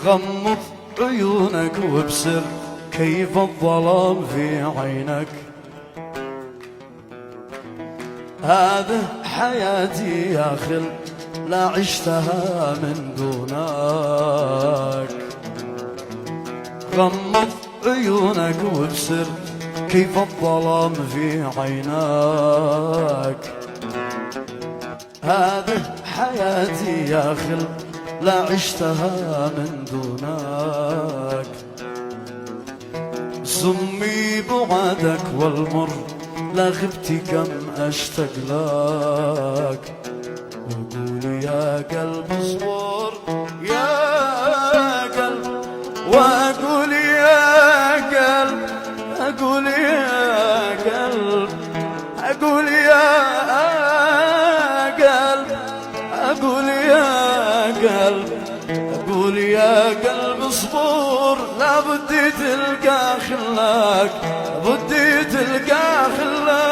غمض عيونك وابصر كيف الظلام في عينك. هذه حياتي يا خل لا عشتها من دونك. غمض عيونك وابصر كيف الظلام في عينك. هذه حياتي يا خل لا عشتها من دونك. سمي بعدك والمر لا غبتي كم أشتاق لك. وأقول يا قلب اصبر يا قلب، وأقول يا قلب، أقول يا قلب، أقول يا قلب، أقول يا قلب، أقول يا قلب اصبر. لا بدي تلقى خلاك، بدي تلقى خلاك.